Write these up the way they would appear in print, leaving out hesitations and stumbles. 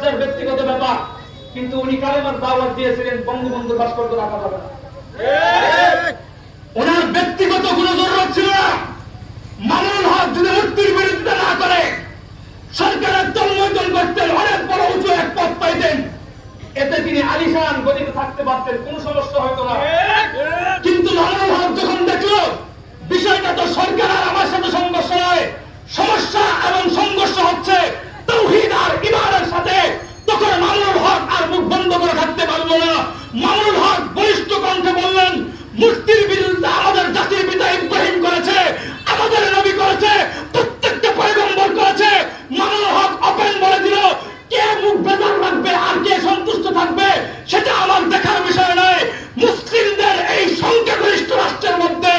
যার ব্যক্তিগত ব্যাপার, কিন্তু উনি কালেমার দাওয়াত দিয়েছিলেন বঙ্গবন্ধুর ভাস্কর্য রাখা যাবে না। ওনার ব্যক্তিগত কোনো জরুরত ছিল না। মামুনুল হক যদি মূর্তির বিরোধিতা না করে সরকারের তন্ময়তন করতেন, অনেক বড় উঁচু এক পদ পাইতেন, এতে তিনি আলিশান গদিতে থাকতে পারতেন, কোনো সমস্যা হতো না। কিন্তু মামুনুল হক যখন দেখলো বিষয়টা তো সরকার আর আমার সাথে সংঘর্ষ নয়, সমস্যা এবং সংঘর্ষ হচ্ছে তাওহীদ আর ঈমানের সাথে, তখন মামুনুল হক আর মুখ বন্ধ করে থাকতে পারলো না। মামুনুল হক বলিষ্ঠ কণ্ঠে বললেন, মূর্তির বিরুদ্ধে আমাদের জাতির পিতা ইব্রাহিম করেছে, আমাদের নবী করেছে, প্রত্যেকটা পয়গম্বর করেছে। মামুনুল হক ওপেন বলে দিল, কে মুখ বেজার রাখবে আর কে সন্তুষ্ট থাকবে সেটা আমার দেখার বিষয় নয়। মুসলিমদের এই সংখ্যাগরিষ্ঠ রাষ্ট্রের মধ্যে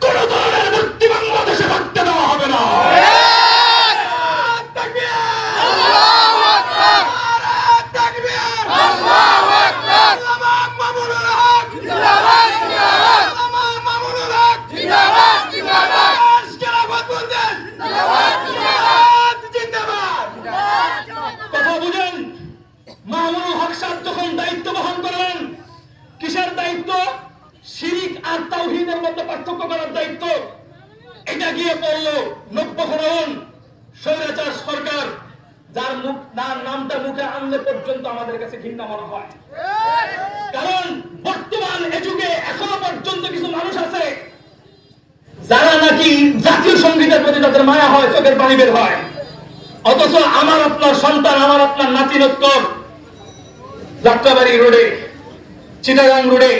কোন ধরনের মূর্তি বাংলাদেশে রাখতে দেওয়া হবে না। কথা বুঝেন, মামুনুল হক সাহেব যখন দায়িত্ব বহন করলেন, কিসের দায়িত্ব? শিরিক আর তাওহীদের মধ্যে পার্থক্য করার দায়িত্ব। এটা গিয়ে পড়লো নব্য ফেরাউন স্বৈরাচার সরকার, যার নামটা মুখে আনলে পর্যন্ত আমাদের কাছে ঘৃণা মনে হয়। কারণ বর্তমান এ যুগে এখনো পর্যন্ত কিছু মানুষ আছে যারা নাকি জাতীয় সঙ্গীতের প্রতি তাদের মায়া হয়, চোখের পানি বের হয়, অথচ আমার আপনার সন্তান, আমার আপনার নাতিনত্তর যাত্রাবাড়ি রোডে, চিটাগাং রোডে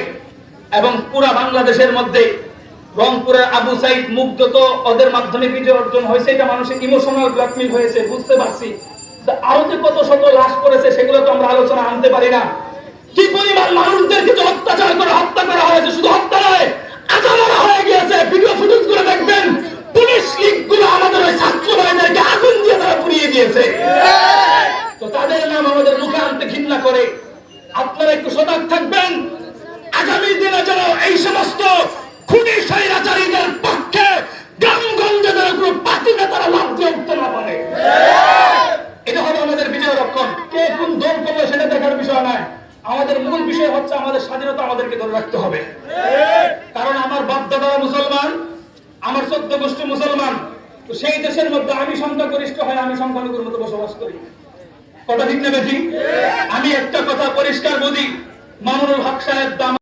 এবং পুরা বাংলাদেশের মধ্যে রংপুরের আবু সাইদ মুগ্ধ, তো ওদের মাধ্যমে বিজয় অর্জন হয়েছে, এটা মানুষের ইমোশনাল ব্ল্যাকমেল হয়েছে, বুঝতে পারছি। আরো যে কত শত লাশ করেছে সেগুলো তো আমরা আলোচনা আনতে পারি না। কি পরিমাণ মানুষদেরকে তো অত্যাচার করে হত্যা করা হয়েছে, শুধু হত্যা নয়, আজামারা হয়ে গিয়েছে। ভিডিও ফুটেজ করে দেখবেন, পুলিশ লিগ গুলো আমাদের ওই ছাত্র ভাইদেরকে আগুন দিয়ে তারা পুড়িয়ে দিয়েছে। তো তাদের নাম আমাদের মুখে আনতে ঘৃণা করে। আপনারা একটু সজাগ থাকবেন, আগামী দিনে যেন এই সমস্ত খুনি স্বৈরাচারীদের পক্ষে গ্রামগঞ্জে যেন কোনো পার্টি নেতারা লাভ দিয়ে উঠতে না পারে। এটা হবে আমাদের বিজয় রক্ষণ। কে কোন দল করবে সেটা দেখার বিষয় নয়, আমাদের মূল বিষয় হচ্ছে আমাদের স্বাধীনতা আমাদেরকে ধরে রাখতে হবে। কারণ আমার বাপ দাদারা মুসলমান, আমার 14 গোষ্ঠী মুসলমান, তো সেই দেশের মধ্যে আমি সংখ্যাগরিষ্ঠ হয়, আমি সংখ্যালঘুর মতো বসবাস করি। কথা ঠিক না বেঠিক? আমি একটা কথা পরিষ্কার বলি, মামুনুল হক সাহেব